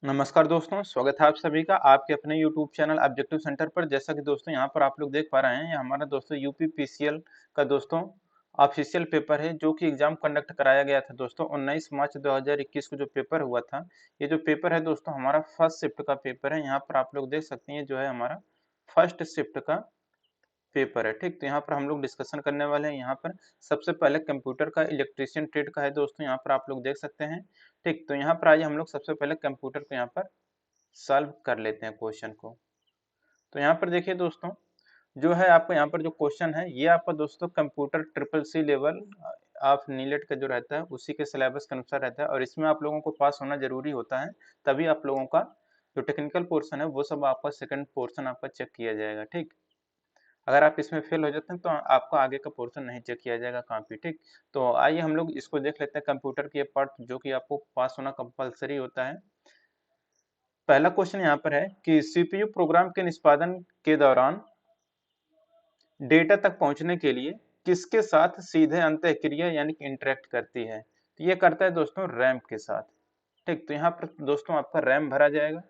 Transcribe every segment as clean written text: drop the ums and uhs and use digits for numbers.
नमस्कार दोस्तों, स्वागत है आप सभी का आपके अपने YouTube चैनल ऑब्जेक्टिव सेंटर पर। जैसा कि दोस्तों यहाँ पर आप लोग देख पा रहे हैं, ये हमारा दोस्तों यूपीपीसीएल का दोस्तों ऑफिशियल पेपर है, जो कि एग्जाम कंडक्ट कराया गया था दोस्तों 19 मार्च 2021 को जो पेपर हुआ था। ये जो पेपर है दोस्तों हमारा फर्स्ट शिफ्ट का पेपर है। यहाँ पर आप लोग देख सकते हैं, जो है हमारा फर्स्ट शिफ्ट का पेपर है। ठीक, तो यहाँ पर हम लोग डिस्कशन करने वाले हैं। यहाँ पर सबसे पहले कंप्यूटर का इलेक्ट्रीशियन ट्रेड का है दोस्तों, यहाँ पर आप लोग देख सकते हैं। ठीक, तो यहाँ पर आइए हम लोग सबसे पहले कंप्यूटर को यहाँ पर सॉल्व कर लेते हैं क्वेश्चन को। तो यहाँ पर देखिए दोस्तों, जो है आपको यहाँ पर जो क्वेश्चन है, ये आपका दोस्तों computer triple C level of नीलेट का जो रहता है उसी के सिलेबस के अनुसार रहता है, और इसमें आप लोगों को पास होना जरूरी होता है, तभी आप लोगों का जो टेक्निकल पोर्शन है वो सब आपका सेकंड पोर्शन आपका चेक किया जाएगा। ठीक, अगर आप इसमें फेल हो जाते हैं तो आपका आगे का पोर्शन नहीं चेक किया जाएगा कॉपी। ठीक, तो आइए हम लोग इसको देख लेते हैं कंप्यूटर की पार्ट, जो कि आपको पास होना कंपलसरी होता है। पहला क्वेश्चन यहाँ पर है कि सीपीयू प्रोग्राम के निष्पादन के दौरान डेटा तक पहुंचने के लिए किसके साथ सीधे अंतःक्रिया यानी कि इंटरेक्ट करती है। तो ये करता है दोस्तों रैम के साथ। ठीक, तो यहाँ पर दोस्तों आपका रैम भरा जाएगा,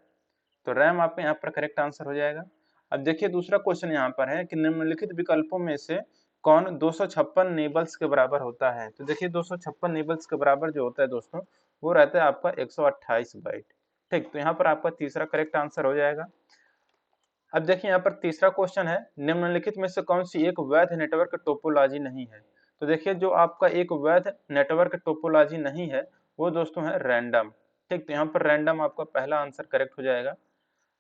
तो रैम आपका यहाँ पर करेक्ट आंसर हो जाएगा। अब देखिए दूसरा क्वेश्चन यहाँ पर है कि निम्नलिखित विकल्पों में से कौन 256 नेबल्स के बराबर होता है। तो देखिए 256 नेबल्स के बराबर जो होता है दोस्तों, वो रहता है आपका 128 बाइट। ठीक, तो यहाँ पर आपका तीसरा करेक्ट आंसर हो जाएगा। अब देखिए यहाँ पर तीसरा क्वेश्चन है, निम्नलिखित में से कौन सी एक वैध नेटवर्क टोपोलॉजी नहीं है। तो देखिए जो आपका एक वैध नेटवर्क टोपोलॉजी नहीं है वो दोस्तों है रैंडम। ठीक, तो यहाँ पर रैंडम आपका पहला आंसर करेक्ट हो जाएगा।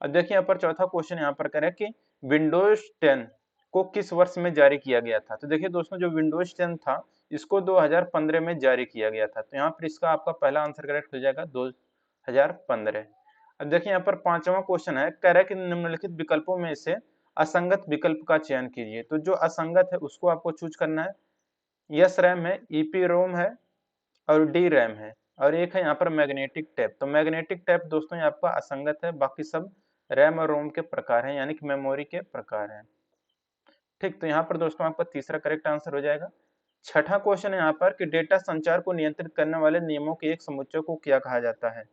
अब देखिए यहाँ पर चौथा क्वेश्चन यहाँ पर करें कि विंडोज 10 को किस वर्ष में जारी किया गया था। तो देखिए दोस्तों जो विंडोज 10 था इसको 2015 में जारी किया गया था, तो यहाँ पर इसका आपका पहला आंसर करेक्ट हो जाएगा 2015। अब देखिए यहाँ पर पांचवा क्वेश्चन है, कह रहा है कि निम्नलिखित विकल्पों में से असंगत विकल्प का चयन कीजिए। तो जो असंगत है उसको आपको चूज करना है। यस रैम है, ईपी रोम है और डी रैम है, और एक है यहाँ पर मैग्नेटिक टैप। तो मैग्नेटिक टैप दोस्तों ये आपका असंगत है, बाकी सब रैम और रोम के प्रकार हैं, यानी कि मेमोरी के प्रकार हैं। ठीक, तो यहाँ पर दोस्तों आपका तीसरा करेक्ट आंसर हो जाएगा। छठा क्वेश्चन है यहाँ पर कि डेटा संचार को नियंत्रित करने वाले नियमों के एक समुच्चय को क्या कहा जाता है।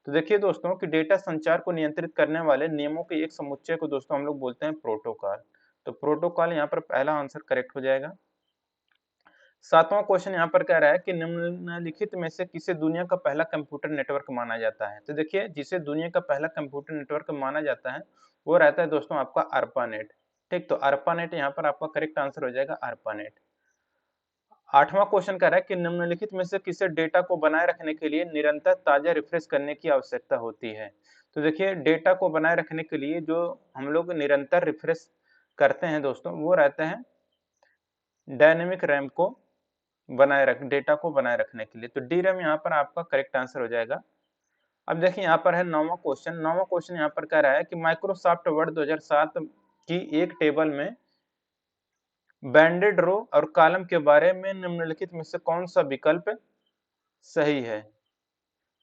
तो देखिए दोस्तों कि डेटा संचार को नियंत्रित करने वाले नियमों के एक समुच्चय को दोस्तों हम लोग बोलते हैं प्रोटोकॉल। तो प्रोटोकॉल यहाँ पर पहला आंसर करेक्ट हो जाएगा। सातवां क्वेश्चन यहाँ पर कह रहा है कि निम्नलिखित में से किसे दुनिया का पहला कंप्यूटर नेटवर्क माना जाता है। तो देखिए जिसे दुनिया का पहला कंप्यूटर नेटवर्क माना जाता है वो रहता है दोस्तों आपका ARPANET। ठीक, तो ARPANET यहाँ पर आपका करेक्ट आंसर हो जाएगा ARPANET। आठवां क्वेश्चन कह रहा है कि निम्नलिखित में से किसे डेटा को बनाए रखने के लिए निरंतर ताजा रिफ्रेश करने की आवश्यकता होती है। तो देखिए डेटा को बनाए रखने के लिए जो हम लोग निरंतर रिफ्रेश करते हैं दोस्तों, वो रहते हैं डायनेमिक रैम को बनाए रख डेटा को बनाए रखने के लिए। तो डी रैम यहाँ पर आपका करेक्ट आंसर हो जाएगा। अब देखिए यहाँ पर है नौवां क्वेश्चन यहाँ पर कह रहा है कि माइक्रोसॉफ्ट वर्ड 2007 की एक टेबल में बैंडेड रो और कॉलम के बारे में निम्नलिखित में से कौन सा विकल्प सही है।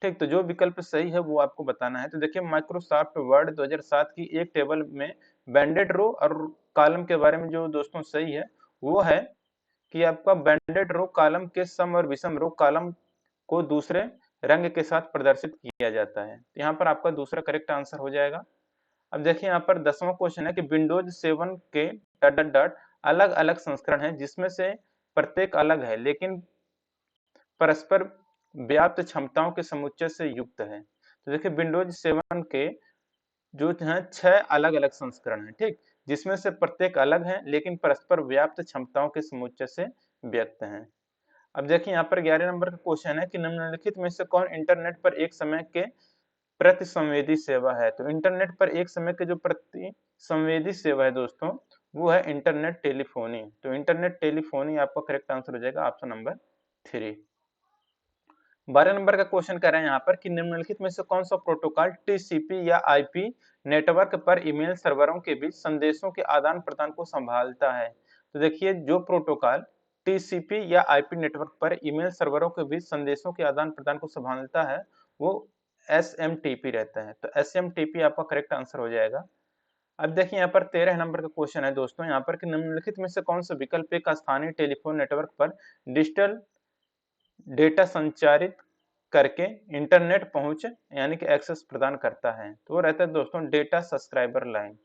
ठीक, तो जो विकल्प सही है वो आपको बताना है। तो देखिए माइक्रोसॉफ्ट वर्ड 2007 की एक टेबल में बैंडेड रो और कॉलम के बारे में जो दोस्तों सही है वो है कि आपका बैंडेड रो कॉलम के सम और विषम रो कॉलम को दूसरे रंग के साथ प्रदर्शित किया जाता है। तो यहाँ पर आपका दूसरा करेक्ट आंसर हो जाएगा। अब देखिए यहाँ पर 10वां क्वेश्चन है कि विंडोज 7 के डॉट डॉट डॉट अलग अलग संस्करण हैं जिसमें से प्रत्येक अलग है लेकिन परस्पर व्याप्त क्षमताओं के समुच्चय से युक्त है। तो देखिए विंडोज 7 के जो हैं 6 अलग अलग संस्करण हैं। ठीक, जिसमें से प्रत्येक अलग है लेकिन परस्पर व्याप्त क्षमताओं के समुच्चय से व्यक्त हैं। अब देखिए यहाँ पर 11 नंबर का क्वेश्चन है कि निम्नलिखित में से कौन इंटरनेट पर एक समय के प्रति संवेदी सेवा है। तो इंटरनेट पर एक समय के जो प्रति संवेदी सेवा है दोस्तों, वो है इंटरनेट टेलीफोनी। तो इंटरनेट टेलीफोनी आपका करेक्ट आंसर हो जाएगा ऑप्शन नंबर 3। 12 नंबर का क्वेश्चन कर रहे हैं यहाँ पर कि निम्नलिखित में से कौन सा प्रोटोकॉल टीसीपी या आईपी नेटवर्क पर ईमेल सर्वरों के बीच संदेशों के आदान प्रदान को संभालता है। तो देखिए जो प्रोटोकॉल टीसीपी या आईपी नेटवर्क पर ईमेल सर्वरों के बीच संदेशों के आदान प्रदान को संभालता है वो एसएमटीपी रहता है। तो एसएमटीपी आपका करेक्ट आंसर हो जाएगा। अब देखिए यहाँ पर 13 नंबर का क्वेश्चन है दोस्तों यहाँ पर कि निम्नलिखित में से कौन सा विकल्प एक स्थानीय टेलीफोन नेटवर्क पर डिजिटल डेटा संचारित करके इंटरनेट पहुंच यानी कि एक्सेस प्रदान करता है, तो वो रहता है दोस्तों डेटा सब्सक्राइबर लाइन।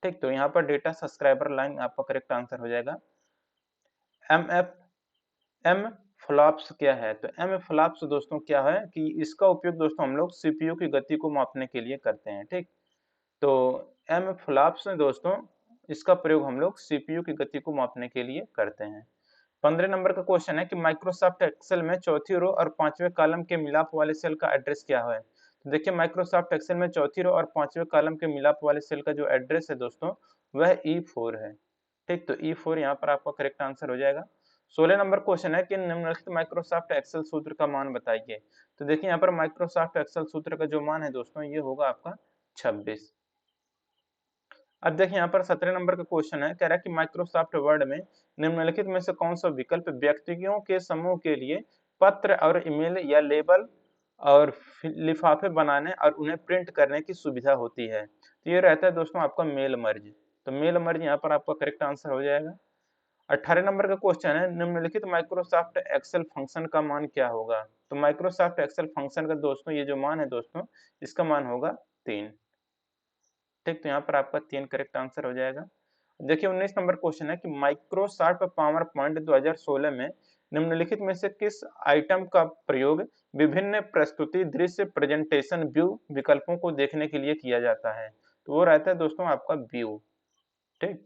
ठीक, तो यहाँ पर डेटा सब्सक्राइबर लाइन आपका करेक्ट आंसर हो जाएगा। एम फ्लॉप्स क्या है? तो एम फ्लॉप्स दोस्तों क्या है कि इसका उपयोग दोस्तों हम लोग सीपीयू की गति को मापने के लिए करते हैं। ठीक, तो एम फ्लॉप्स दोस्तों इसका प्रयोग हम लोग सीपीयू की गति को मापने के लिए करते हैं। 15 नंबर का क्वेश्चन है कि माइक्रोसॉफ्ट एक्सेल में चौथी रो और पांचवें कॉलम के मिलाप वाले सेल का एड्रेस क्या है? तो देखिए माइक्रोसॉफ्ट एक्सेल में चौथी रो और पांचवें कॉलम के मिलाप वाले सेल का जो एड्रेस है दोस्तों वह E4 है। ठीक, तो E4 यहाँ पर आपका करेक्ट आंसर हो जाएगा। 16 नंबर क्वेश्चन है कि निम्नलिखित माइक्रोसॉफ्ट एक्सेल सूत्र का मान बताइए। तो देखिए यहाँ पर माइक्रोसॉफ्ट एक्सेल सूत्र का जो मान है दोस्तों ये होगा आपका 26। अब देखिए यहाँ पर 17 नंबर का क्वेश्चन है, कह रहा है कि माइक्रोसॉफ्ट वर्ड में निम्नलिखित में से कौन सा विकल्प व्यक्तियों के समूह के लिए पत्र और ईमेल या लेबल और लिफाफे बनाने और उन्हें प्रिंट करने की सुविधा होती है? तो ये रहता है दोस्तों आपका मेल मर्ज। तो मेल मर्ज यहाँ पर आपका करेक्ट आंसर हो जाएगा। 18 नंबर का क्वेश्चन है, निम्नलिखित माइक्रोसॉफ्ट एक्सेल फंक्शन का मान क्या होगा? तो माइक्रोसॉफ्ट एक्सेल फंक्शन का दोस्तों ये जो मान है दोस्तों इसका मान होगा 3। ठीक, तो यहाँ पर आपका 3 करेक्ट आंसर हो जाएगा। देखिए 19 नंबर क्वेश्चन है कि माइक्रोसॉफ्ट पावर पॉइंट 2016 में निम्नलिखित में से किस आइटम का प्रयोग विभिन्न प्रस्तुति दृश्य प्रेजेंटेशन व्यू विकल्पों को देखने के लिए किया जाता है? तो वो रहता है दोस्तों आपका व्यू। ठीक,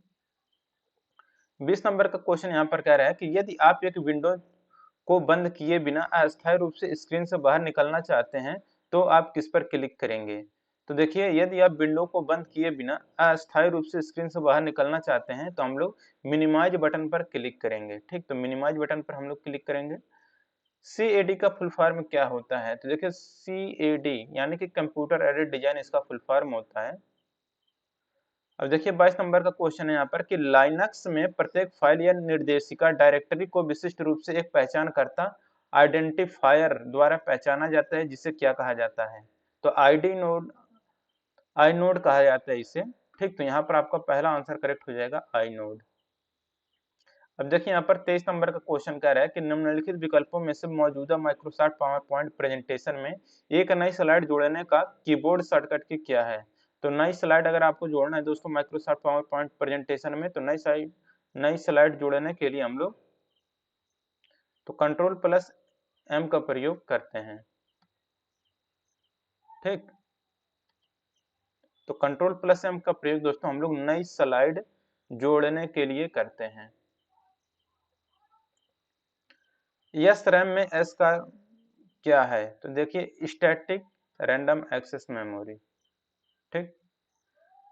20 नंबर का क्वेश्चन यहाँ पर कह रहा है कि यदि आप एक विंडो को बंद किए बिना अस्थायी रूप से स्क्रीन से बाहर निकलना चाहते हैं तो आप किस पर क्लिक करेंगे? तो देखिए यदि आप विंडो को बंद किए बिना अस्थायी रूप से स्क्रीन से बाहर निकलना चाहते हैं तो हम लोग मिनिमाइज बटन पर क्लिक करेंगे। ठीक, तो मिनिमाइज बटन पर हम लोग क्लिक करेंगे। CAD का फुल फॉर्म क्या होता है? तो देखिए CAD यानी कि कंप्यूटर एडेड डिजाइन इसका फुल फॉर्म होता है। अब देखिए 22 नंबर का क्वेश्चन है यहाँ पर कि लाइनक्स में प्रत्येक फाइल या निर्देशिका डायरेक्टरी को विशिष्ट रूप से एक पहचानकर्ता आइडेंटिफायर द्वारा पहचाना जाता है जिसे क्या कहा जाता है? तो आई नोड कहा जाता है इसे। ठीक, तो यहाँ पर आपका पहला आंसर करेक्ट हो जाएगा आई नोड। अब देखिए यहाँ पर 23 नंबर का क्वेश्चन कह रहा है कि निम्नलिखित विकल्पों में से मौजूदा माइक्रोसॉफ्ट पावर पॉइंट प्रेजेंटेशन में एक नई स्लाइड जोड़ने का कीबोर्ड शॉर्टकट की क्या है? तो नई स्लाइड अगर आपको जोड़ना है दोस्तों माइक्रोसॉफ्ट पावर पॉइंट प्रेजेंटेशन में तो नई स्लाइड जोड़ने के लिए हम लोग तो Ctrl+M का प्रयोग करते हैं। ठीक, तो Ctrl+M का प्रयोग दोस्तों हम लोग नई स्लाइड जोड़ने के लिए करते हैं। यस रैम में एस का क्या है? तो देखिए स्टैटिक रैंडम एक्सेस मेमोरी। ठीक,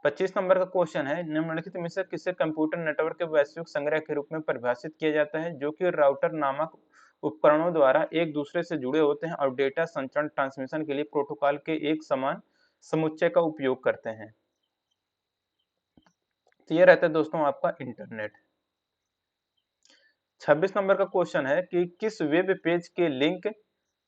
25 नंबर का क्वेश्चन है, निम्नलिखित में से किसे कंप्यूटर नेटवर्क के वैश्विक संग्रह के रूप में परिभाषित किया जाता है जो कि राउटर नामक उपकरणों द्वारा एक दूसरे से जुड़े होते हैं और डेटा संचरण ट्रांसमिशन के लिए प्रोटोकॉल के एक समान समुच्चय का उपयोग करते हैं? तो ये रहता है दोस्तों आपका इंटरनेट। 26 नंबर का क्वेश्चन है कि किस वेब पेज के लिंक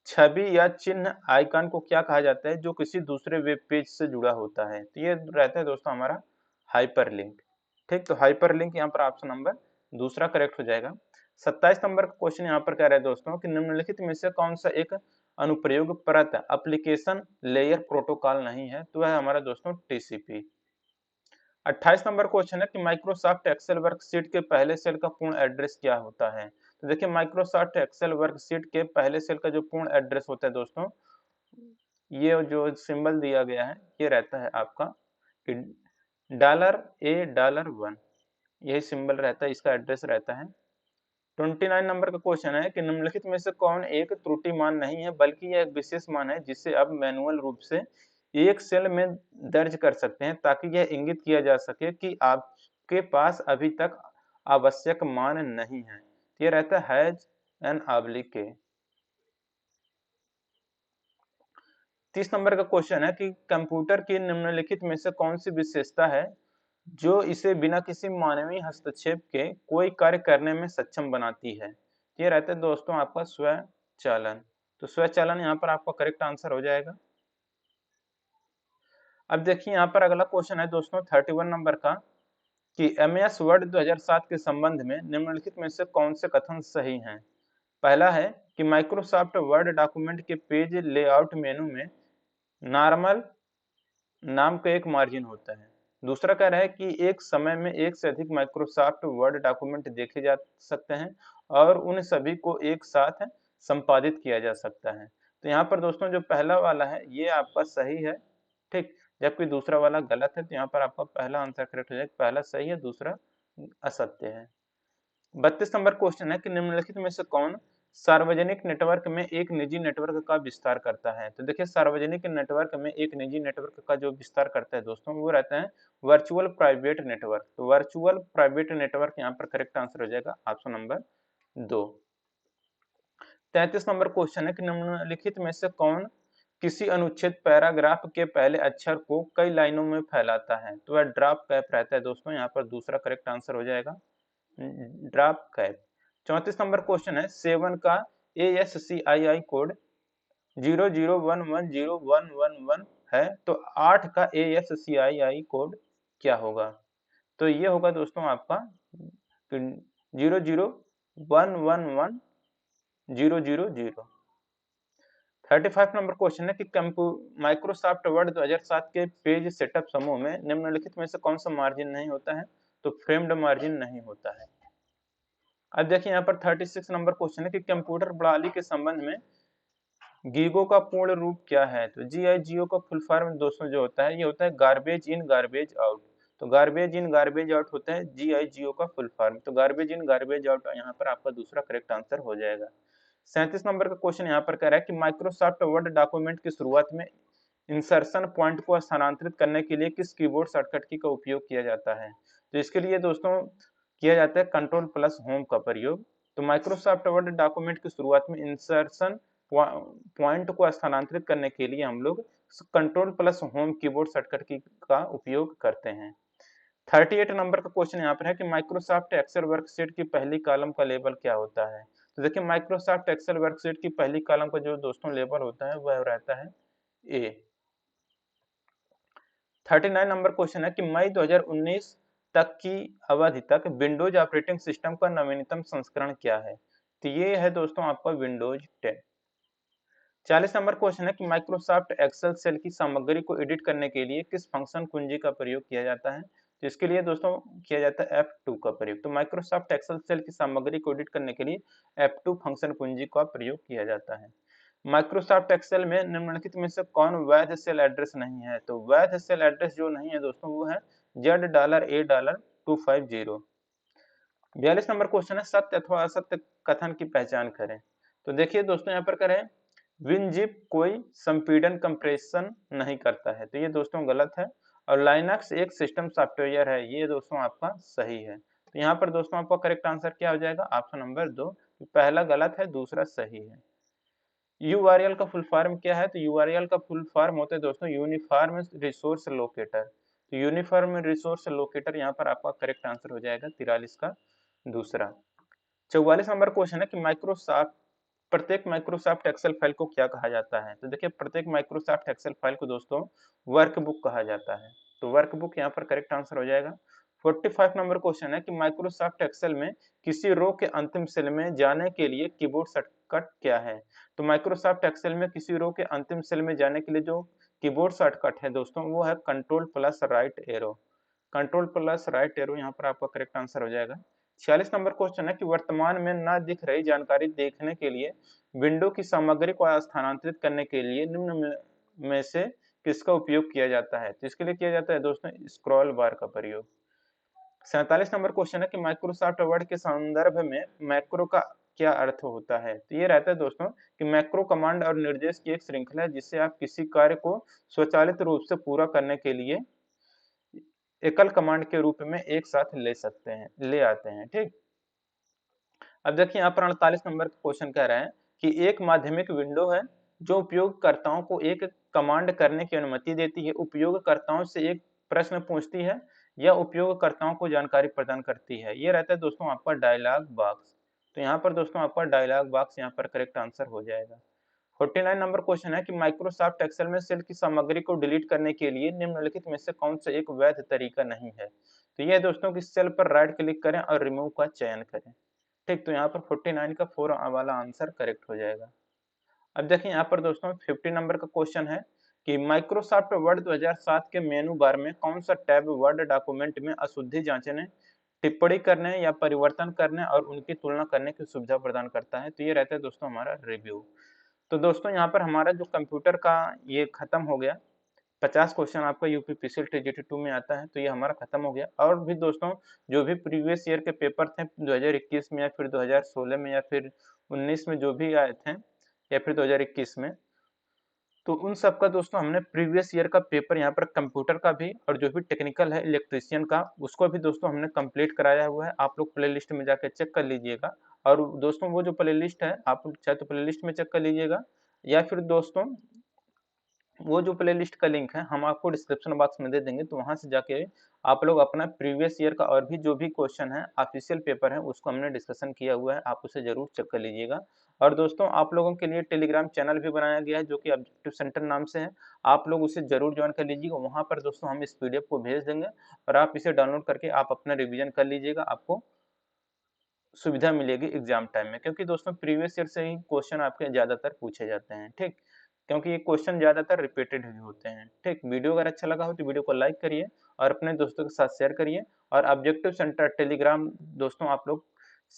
छवि या चिन्ह आइकन को क्या कहा जाता है जो किसी दूसरे वेब पेज से जुड़ा होता है? तो ये रहता है दोस्तों हमारा हाइपरलिंक। ठीक, तो हाइपरलिंक यहाँ पर ऑप्शन नंबर दूसरा करेक्ट हो जाएगा। 27 नंबर का क्वेश्चन यहाँ पर कह रहा है दोस्तों कि निम्नलिखित में से कौन सा एक अनुप्रयोग परत एप्लीकेशन लेयर प्रोटोकॉल नहीं है? तो वह हमारा दोस्तों TCP। 28 नंबर क्वेश्चन है कि माइक्रोसॉफ्ट एक्सेल वर्कशीट के पहले सेल का पूर्ण एड्रेस क्या होता है? तो देखिए माइक्रोसॉफ्ट एक्सेल वर्कशीट के पहले सेल का जो पूर्ण एड्रेस होता है दोस्तों ये जो सिंबल दिया गया है ये रहता है आपका कि $A$1 यही सिंबल रहता है, इसका एड्रेस रहता है। 29 नंबर का क्वेश्चन है कि निम्नलिखित में से कौन एक त्रुटि मान नहीं है बल्कि यह एक विशेष मान है जिसे आप मैनुअल रूप से एक सेल में दर्ज कर सकते हैं ताकि यह इंगित किया जा सके कि आपके पास अभी तक आवश्यक मान नहीं है। ये रहता है हैज एन ऑब्लिक के। 30 नंबर का क्वेश्चन है कि कंप्यूटर की निम्नलिखित में से कौन सी विशेषता है जो इसे बिना किसी मानवीय हस्तक्षेप के कोई कार्य करने में सक्षम बनाती है? ये रहता है दोस्तों आपका स्वचालन। तो स्वचालन यहाँ पर आपका करेक्ट आंसर हो जाएगा। अब देखिए यहाँ पर अगला क्वेश्चन है दोस्तों 31 नंबर का कि MS वर्ड 2007 के संबंध में निम्नलिखित में से कौन से कथन सही हैं? पहला है कि माइक्रोसॉफ्ट वर्ड डॉक्यूमेंट के पेज लेआउट मेनू में नॉर्मल नाम का एक मार्जिन होता है। दूसरा कह रहा है कि एक समय में एक से अधिक माइक्रोसॉफ्ट वर्ड डॉक्यूमेंट देखे जा सकते हैं और उन सभी को एक साथ संपादित किया जा सकता है। तो यहाँ पर दोस्तों जो पहला वाला है ये आपका सही है, ठीक, जबकि दूसरा वाला गलत है। तो यहाँ पर आपका पहला आंसर करेक्ट हो जाएगा, पहला सही है, दूसरा असत्य है। 32 नंबर क्वेश्चन है कि निम्नलिखित में से कौन सार्वजनिक नेटवर्क में एक निजी नेटवर्क का विस्तार करता है। तो देखिए सार्वजनिक नेटवर्क में एक निजी नेटवर्क का जो विस्तार करता है दोस्तों वो रहता है वर्चुअल प्राइवेट नेटवर्क। तो वर्चुअल प्राइवेट नेटवर्क यहाँ पर करेक्ट आंसर हो जाएगा ऑप्शन नंबर 2। 33 नंबर क्वेश्चन है कि निम्नलिखित में से कौन किसी अनुच्छेद पैराग्राफ के पहले अक्षर को कई लाइनों में फैलाता है। तो वह ड्रॉप कैप रहता है दोस्तों, यहाँ पर दूसरा करेक्ट आंसर हो जाएगा ड्रॉप कैप। 34 नंबर क्वेश्चन है 7 का ASCII कोड 00110111 है, तो 8 का ASCII कोड क्या होगा। तो ये होगा दोस्तों आपका 00111000। 35 नंबर क्वेश्चन है कि माइक्रोसॉफ्ट वर्ड 2007 के पेज सेटअप समूह में निम्नलिखित में से कौन सा मार्जिन नहीं होता है। तो फ्रेम्ड मार्जिन नहीं होता है। अब देखिए यहाँ पर 36 नंबर क्वेश्चन है कि कंप्यूटर प्रणाली के संबंध में गीगो का पूर्ण रूप क्या है। तो GIGO का फुल फॉर्म दोस्तों जो होता है ये होता है गार्बेज इन गार्बेज आउट। तो गार्बेज इन गार्बेज आउट होता है GIGO का फुल फॉर्म। तो गार्बेज इन गार्बेज आउट यहाँ पर आपका दूसरा करेक्ट आंसर हो जाएगा। 37 नंबर का क्वेश्चन यहाँ पर कह रहा है कि माइक्रोसॉफ्ट वर्ड डॉक्यूमेंट की शुरुआत में इंसर्शन पॉइंट को स्थानांतरित करने के लिए किस कीबोर्ड शॉर्टकट की का उपयोग किया जाता है। तो इसके लिए दोस्तों किया जाता है कंट्रोल प्लस होम का प्रयोग। तो माइक्रोसॉफ्ट वर्ड डॉक्यूमेंट की शुरुआत में इंसर्शन पॉइंट को स्थानांतरित करने के लिए हम लोग control plus home keyboard shortcut की का उपयोग करते हैं। 38 नंबर का क्वेश्चन यहाँ पर है कि माइक्रोसॉफ्ट एक्सेल वर्कशीट की पहली कॉलम का लेबल क्या होता है। तो देखिए माइक्रोसॉफ्ट एक्सेल वर्कशीट की पहली कॉलम का जो दोस्तों लेबल होता है वह रहता है ए। 39 नंबर क्वेश्चन है कि मई 2019 तक की अवधि तक विंडोज ऑपरेटिंग सिस्टम का नवीनतम संस्करण क्या है। तो ये है दोस्तों आपका विंडोज 10। 40 नंबर क्वेश्चन है कि माइक्रोसॉफ्ट एक्सेल सेल की सामग्री को एडिट करने के लिए किस फंक्शन कुंजी का प्रयोग किया जाता है। तो इसके लिए दोस्तों किया जाता है F2 का प्रयोग। तो माइक्रोसॉफ्ट एक्सेल सेल की सामग्री को एडिट करने के लिए F2 फंक्शन कुंजी का प्रयोग किया जाता है। माइक्रोसॉफ्ट एक्सेल में निम्नलिखित में से कौन वैध सेल एड्रेस नहीं है। तो वैध सेल एड्रेस जो नहीं है दोस्तों वो है $250। 42 नंबर क्वेश्चन है सत्य अथवा असत्य कथन की पहचान करें। तो देखिए दोस्तों यहाँ पर करें विनजिप कोई संपीड़न कंप्रेशन नहीं करता है। तो ये दोस्तों गलत है। और लाइनक्स एक सिस्टम सॉफ्टवेयर है, ये दोस्तों आपका सही है। तो यहाँ पर दोस्तों आपका करेक्ट आंसर क्या हो जाएगा ऑप्शन नंबर 2। पहला गलत है, दूसरा सही है। URL का फुल फॉर्म क्या है। तो URL का फुल फॉर्म होता है दोस्तों यूनिफॉर्म रिसोर्स लोकेटर। तो यूनिफॉर्म रिसोर्स लोकेटर यहाँ पर आपका करेक्ट आंसर हो जाएगा 43 का दूसरा। 44 नंबर क्वेश्चन है कि प्रत्येक माइक्रोसॉफ्ट एक्सेल फाइल को क्या कहा जाता है। तो देखिए प्रत्येक माइक्रोसॉफ्ट एक्सेल फाइल को दोस्तों वर्कबुक कहा जाता है। तो वर्कबुक यहाँ पर करेक्ट आंसर हो जाएगा। 45 नंबर क्वेश्चन है कि माइक्रोसॉफ्ट एक्सेल में किसी रो के अंतिम सेल में जाने के लिए कीबोर्ड शॉर्टकट क्या है। तो माइक्रोसॉफ्ट एक्सेल में किसी रो के अंतिम सेल में जाने के लिए जो कीबोर्ड शॉर्टकट है दोस्तों वो है control plus right arrow. Control plus right arrow यहाँ पर आपका करेक्ट आंसर हो जाएगा। 46 नंबर क्वेश्चन है कि वर्तमान में न दिख रही जानकारी देखने के लिए विंडो की सामग्री को स्थानांतरित करने के लिए निम्न में से किसका उपयोग किया जाता है। तो इसके लिए किया जाता है दोस्तों स्क्रॉल बार का प्रयोग। 47 नंबर क्वेश्चन है कि माइक्रोसॉफ्ट वर्ड के संदर्भ में मैक्रो का क्या अर्थ होता है। तो ये रहता है दोस्तों कि मैक्रो कमांड और निर्देश की एक श्रृंखला है जिससे आप किसी कार्य को स्वचालित रूप से पूरा करने के लिए एकल कमांड के रूप में एक साथ ले आते हैं, ठीक। अब देखिए यहाँ पर 48 नंबर का क्वेश्चन कह रहा है कि एक माध्यमिक विंडो है जो उपयोगकर्ताओं को एक कमांड करने की अनुमति देती है, उपयोगकर्ताओं से एक प्रश्न पूछती है या उपयोगकर्ताओं को जानकारी प्रदान करती है। ये रहता है दोस्तों आपका डायलॉग बॉक्स। तो यहाँ पर दोस्तों आपका डायलॉग बॉक्स यहाँ पर करेक्ट आंसर हो जाएगा। 49 नंबर क्वेश्चन है कि माइक्रोसॉफ्ट एक्सेल में सेल की सामग्री को डिलीट करने के लिए निम्नलिखित में से कौन सा एक वैध तरीका नहीं है। तो यह दोस्तों कि सेल पर राइट क्लिक करें और रिमूव का चयन करें। ठीक, तो यहाँ पर 49 का 4 वाला आंसर करेक्ट हो जाएगा। अब देखिए यहाँ पर दोस्तों 50 नंबर का क्वेश्चन है कि माइक्रोसॉफ्ट वर्ड 2007 के मेनू बार में कौन सा टैब वर्ड डॉक्यूमेंट में अशुद्धि जांचने, टिप्पणी करने या परिवर्तन करने और उनकी तुलना करने की सुविधा प्रदान करता है। तो ये रहता है दोस्तों हमारा रिव्यू। तो दोस्तों यहाँ पर हमारा जो कंप्यूटर का ये खत्म हो गया। 50 क्वेश्चन आपका यूपीपीसीएल टीजीटी 2 में आता है, तो ये हमारा खत्म हो गया। और भी दोस्तों जो भी प्रीवियस ईयर के पेपर थे 2021 में या फिर 2016 में या फिर 19 में जो भी आए थे या फिर 2021 में, तो उन सब का दोस्तों हमने प्रीवियस ईयर का पेपर यहाँ पर कंप्यूटर का भी और जो भी टेक्निकल है इलेक्ट्रीशियन का उसको भी दोस्तों हमने कंप्लीट कराया हुआ है। आप लोग प्लेलिस्ट में जाकर चेक कर लीजिएगा। और दोस्तों वो जो प्लेलिस्ट है आप चाहे तो प्लेलिस्ट में चेक कर लीजिएगा या फिर दोस्तों वो जो प्लेलिस्ट का लिंक है हम आपको डिस्क्रिप्शन बॉक्स में दे देंगे, तो वहां से जाके आप लोग अपना प्रीवियस ईयर का और भी जो भी क्वेश्चन है ऑफिशियल पेपर है उसको हमने डिस्कशन किया हुआ है, आप उसे जरूर चेक कर लीजिएगा। और दोस्तों आप लोगों के लिए टेलीग्राम चैनल भी बनाया गया है जो कि ऑब्जेक्टिव सेंटर नाम से है, आप लोग उसे जरूर ज्वाइन कर लीजिएगा। वहां पर दोस्तों हम इस पीडीएफ को भेज देंगे और आप इसे डाउनलोड करके आप अपना रिविजन कर लीजिएगा, आपको सुविधा मिलेगी एग्जाम टाइम में। क्योंकि दोस्तों प्रीवियस ईयर से ही क्वेश्चन आपके ज्यादातर पूछे जाते हैं, ठीक, क्योंकि ये क्वेश्चन ज्यादातर रिपीटेड ही होते हैं। ठीक, वीडियो अगर अच्छा लगा हो तो वीडियो को लाइक करिए और अपने दोस्तों के साथ शेयर करिए। और ऑब्जेक्टिव सेंटर टेलीग्राम दोस्तों आप लोग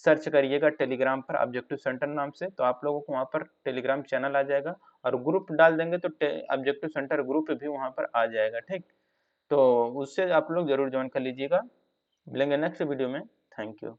सर्च करिएगा टेलीग्राम पर ऑब्जेक्टिव सेंटर नाम से, तो आप लोगों को वहाँ पर टेलीग्राम चैनल आ जाएगा और ग्रुप डाल देंगे तो ऑब्जेक्टिव सेंटर ग्रुप भी वहाँ पर आ जाएगा। ठीक, तो उससे आप लोग जरूर ज्वाइन कर लीजिएगा। मिलेंगे नेक्स्ट वीडियो में। Thank you.